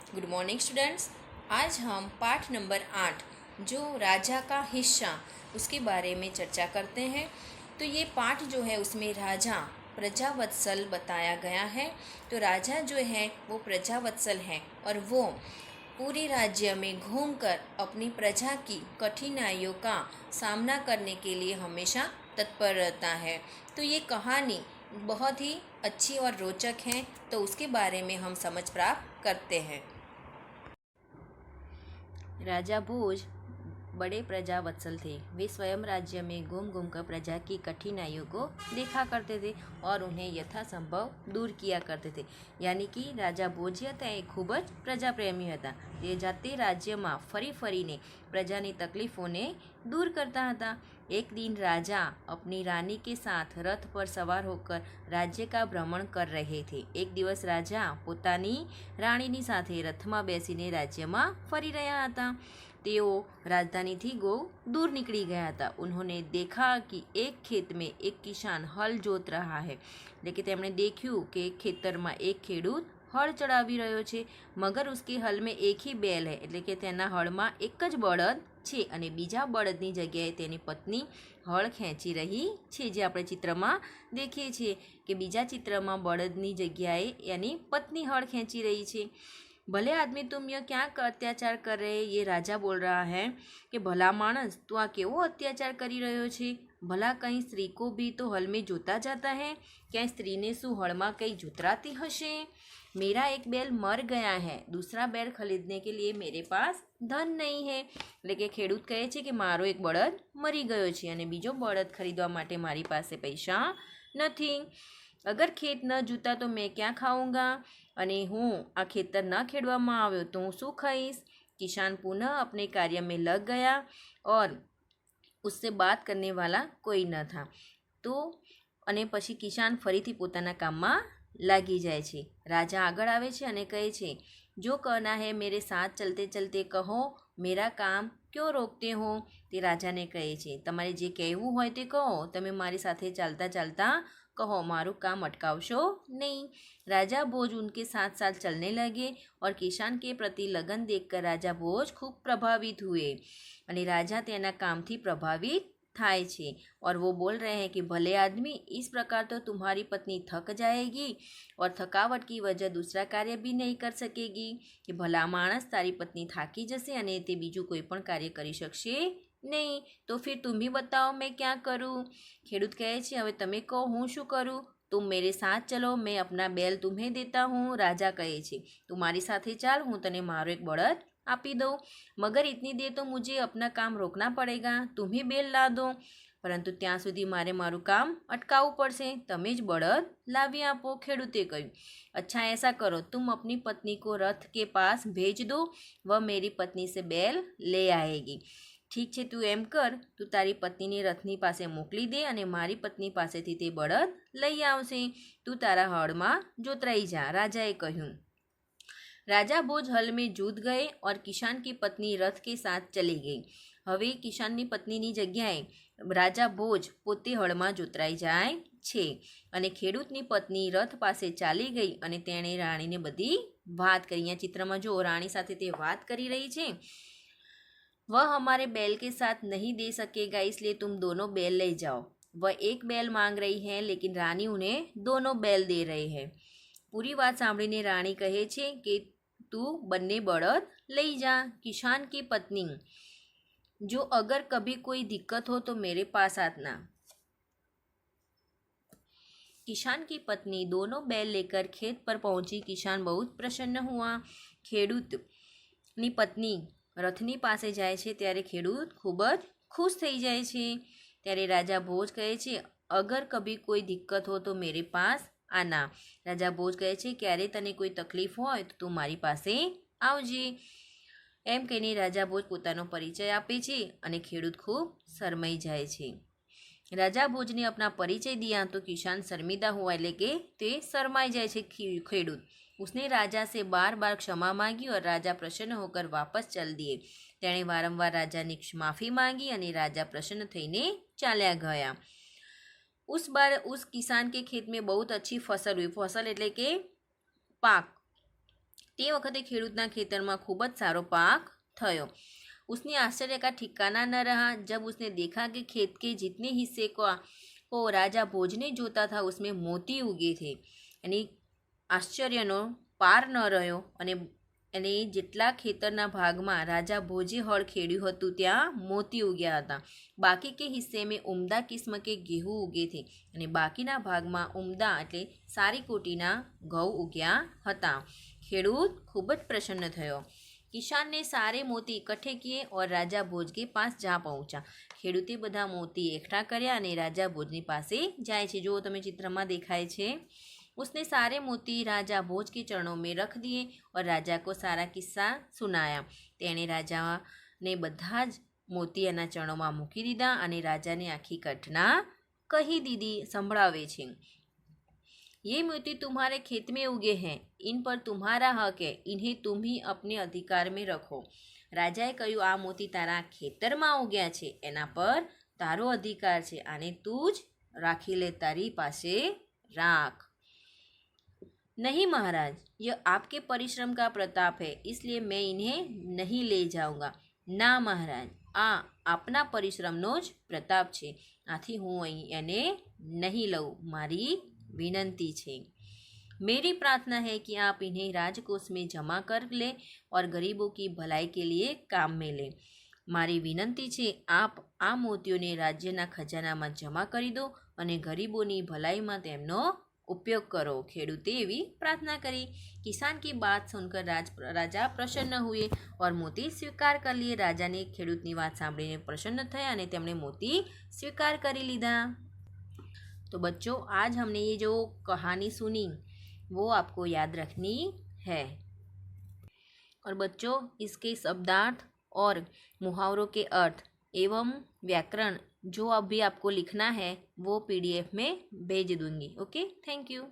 Good morning students. आज हम पाठ नंबर 8 जो राजा का हिस्सा उसके बारे में चर्चा करते हैं। तो ये पाठ जो है उसमें राजा प्रजावत्सल बताया गया है। तो राजा जो है वो प्रजावत्सल है और वो पूरे राज्य में घूमकर अपनी प्रजा की कठिनाइयों का सामना करने के लिए हमेशा तत्पर रहता है। तो ये कहानी बहुत ही अच्छी और रोचक है, तो उसके बारे में हम समझ प्राप्त करते हैं। राजा भोज बड़े प्रजावत्सल थे। वे स्वयं राज्य में घूम घूम कर प्रजा की कठिनाइयों को देखा करते थे और उन्हें यथासंभव दूर किया करते थे। यानी कि राजा भोज હતા એ ખૂબ જ પ્રજાપ્રેમી હતા। તે જાતે રાજ્યમાં ફરી ફરીને પ્રજાની તકલીફોને दूर करता था। एक दिन राजा अपनी रानी के साथ रथ पर सवार होकर राज्य का भ्रमण कर रहे थे। एक दिवस राजा પોતાની રાણીની સાથે રથમાં બેસીને રાજ્યમાં ફરી રહ્યા હતા। તેઓ राजधानी गो दूर निकली गया था। उन्होंने देखा कि एक खेत में एक किसान हल जोत रहा है। लेकिन તેમણે દેખ્યું કે એક ખેતરમાં એક ખેડૂત હળ ચડાવી રહ્યો છે, મગર उसके हल में एक ही बैल है, એટલે કે તેના હળમાં એક જ બળદ છે અને બીજા બળદની જગ્યાએ તેની પત્ની હળ ખેંચી રહી છે। જે આપણે ચિત્રમાં દેખીએ છીએ કે બીજા ચિત્રમાં બળદની જગ્યાએ એની પત્ની હળ ખેંચી રહી છે। भले आदमी तुम यह क्या अत्याचार कर रहे, ये राजा बोल रहा है कि भला मानस तू आ केवो अत्याचार करी रह्यो छे। भला कहीं स्त्री को भी तो हल में जोता जाता है, क्या स्त्री ने शू हल में कहीं जोतराती हशे। मेरा एक बैल मर गया है, दूसरा बैल खरीदने के लिए मेरे पास धन नहीं है। એટલે ખેડૂત કહે છે કે મારો એક બળદ મરી ગયો છે અને બીજો બળદ ખરીદવા માટે મારી પાસે પૈસા નથી। અગર ખેત ન જૂતા તો મેં ક્યાં ખાऊंगा, અને હું આ ખેતર ન ખેડવામાં આવ્યો તો હું શું ખાઈશ। किसान पुनः अपने कार्य में लग गया और उससे बात करने वाला कोई न था। तो અને પછી કિસાન ફરીથી પોતાના કામમાં લાગી જાય છે। રાજા આગળ આવે છે અને કહે છે, જો कहना है मेरे साथ चलते चलते कहो, मेरा काम क्यों रोकते हो। તે રાજાને કહે છે, તમારે જે કહેવું હોય તે કહો, તમે મારી સાથે ચાલતા ચાલતા कहो, मारू काम अटकावशो नहीं। राजा भोज उनके साथ साथ चलने लगे और किसान के प्रति लगन देखकर राजा भोज खूब प्रभावित हुए। અને राजा तेना कामथी प्रभावित थाय छे और वो बोल रहे हैं कि भले आदमी, इस प्रकार तो तुम्हारी पत्नी थक जाएगी और थकावट की वजह दूसरा कार्य भी नहीं कर सकेगी। कि भला मानस, तारी पत्नी थाकी जશે અને તે બીજું કોઈ પણ કાર્ય કરી શકશે नहीं, तो फिर तुम ही बताओ मैं क्या करूँ। ખેડૂત કહે છે, હવે તમે કહો હું શું કરું। तुम मेरे साथ चलो, मैं अपना बैल तुम्हें देता हूँ। राजा कहे छे, तू मारी साथे चाल, हूँ तने मारो एक बળદ आपी दो, मगर इतनी देर तो मुझे अपना काम रोकना पड़ेगा, तुम ही बैल ला दो। परंतु ત્યાં સુધી મારે મારું કામ અટકાવવું પડશે, તમે જ બળદ લાવી આપો। ખેડૂતે કહ્યું, अच्छा ऐसा करो, तुम अपनी पत्नी को रथ के पास भेज दो, वह मेरी पत्नी से बैल ले आएगी। ठीक है, तू एम कर, तू तारी पत्नी ने रथनी पासे मोकली दे અને મારી પત્ની પાસેથી તે બળદ લઈ આવશે। તું તારા હળમાં જોતરાઈ जा, રાજાએ કહ્યું। राजा भोज हल में जूत गए और किसान की पत्नी रथ के साथ चली गई। હવે કિસાનની પત્નીની જગ્યાએ રાજા ભોજ પોતે હળમાં જોતરાઈ જાય છે અને ખેડૂતની પત્ની રથ પાસે ચાલી ગઈ અને તેણે રાણીને બધી વાત કરી। અહીંયા ચિત્રમાં જો રાણી સાથે તે વાત કરી રહી છે। वह हमारे बैल के साथ नहीं दे सकेगा, इसलिए तुम दोनों बैल ले जाओ। वह एक बैल मांग रही है, लेकिन रानी उन्हें दोनों बैल दे रही है। पूरी बात सांभळीने रानी कहे छे कि तू बन्ने बळद लई जा। किसान की पत्नी, जो अगर कभी कोई दिक्कत हो तो मेरे पास आना। किसान की पत्नी दोनों बैल लेकर खेत पर पहुंची। किसान बहुत प्रसन्न हुआ। ખેડૂતની પત્ની રથની પાસે જાય છે ત્યારે ખેડૂત ખૂબ જ ખુશ થઈ જાય છે। ત્યારે રાજા ભોજ કહે છે, અગર કભી કોઈ દિક્કત હો તો મેરે પાસ આના। રાજા ભોજ કહે છે, ક્યારે તને કોઈ તકલીફ હોય તો તું મારી પાસે આવજે। એમ કહીને રાજા ભોજ પોતાનો પરિચય આપે છે અને ખેડૂત ખૂબ શરમાઈ જાય છે। राजा भोज ने अपना परिचय दिया तो किसान शर्मिंदा हुआ, એટલે કે તે શરમાઈ જાય છે ખેડૂત। उसने राजा से बार बार क्षमा मांगी और राजा प्रसन्न होकर वापस चल दिए। तेणे वारंवार राजानी माफ़ी मांगी અને राजा प्रसन्न થઈને ચાલ્યા ગયા। उस बार उस किसान के खेत में बहुत अच्छी फसल हुई। फसल એટલે કે પાક। તે વખતે ખેડૂતના ખેતરમાં ખૂબ જ સારો પાક થયો। उसने आश्चर्य का ठिकाना न रहा जब उसने देखा कि खेत के जितने हिस्से को राजा भोज ने जोता था उसमें मोती उगे थे। यानी आश्चर्यનો પાર ન રહ્યો અને જેટલા ખેતરના ભાગમાં રાજા ભોજે હળ ખેડ્યું હતું ત્યાં મોતી ઉગ્યા હતા। બાકી કે હિસ્સે મેં ઉમદા કિસ્મ કે गेहूं ઉગે થે અને બાકીના ભાગમાં ઉમદા એટલે સારી કોટીના ઘઉં ઉગ્યા હતા। ખેડૂત ખૂબ જ પ્રસન્ન થયો। किसान ने सारे मोती इकट्ठे किए और राजा भोज के पास जा पहुंचा। ખેડૂતે બધા મોતી એકઠા કર્યા અને રાજા ભોજની પાસે જાય છે। જો તમે ચિત્રમાં દેખાય છે। उसने सारे मोती राजा भोज के चरणों में रख दिए और राजा को सारा किस्सा सुनाया। तेणे राजाने બધા જ મોતી એના ચરણોમાં મૂકી દીધા અને રાજાને આખી ઘટના કહી દીધી સંભળાવે છે। ये मोती तुम्हारे खेत में उगे हैं, इन पर तुम्हारा हक है, इन्हें तुम ही अपने अधिकार में रखो। राजाए કહ્યું આ મોતી તારા ખેતરમાં ઉગ્યા છે, એના પર તારો અધિકાર છે, આને તું જ રાખી લે, તારી પાસે રાખ। नहीं महाराज, यह आपके परिश्रम का प्रताप है, इसलिए मैं इन्हें नहीं ले जाऊंगा। ना महाराज, आ આપના પરિશ્રમનો જ પ્રતાપ છે, આથી હું અહીં એને નહીં લઉં, મારી विनंती छे। मेरी प्रार्थना है कि आप इन्हें राजकोष में जमा कर ले और गरीबों की भलाई के लिए काम में ले। मारी विनंती छे आप आ मोतियों राज्यना खजानामां जमा करी दो અને ગરીબોની ભલાઈમાં તેમનો उपयोग करो। खेडूते एवी प्रार्थना करी। किसान की बात सुनकर राजा प्रसन्न हुए और मोती स्वीकार कर लिए। राजा ने खेडूतनी बात सांभळीने प्रसन्न थया અને તેમણે મોતી स्वीकार કરી લીધા। तो बच्चों, आज हमने ये जो कहानी सुनी वो आपको याद रखनी है। और बच्चों, इसके शब्दार्थ और मुहावरों के अर्थ एवं व्याकरण जो अभी आपको लिखना है वो PDF में भेज दूंगी। Okay, thank you.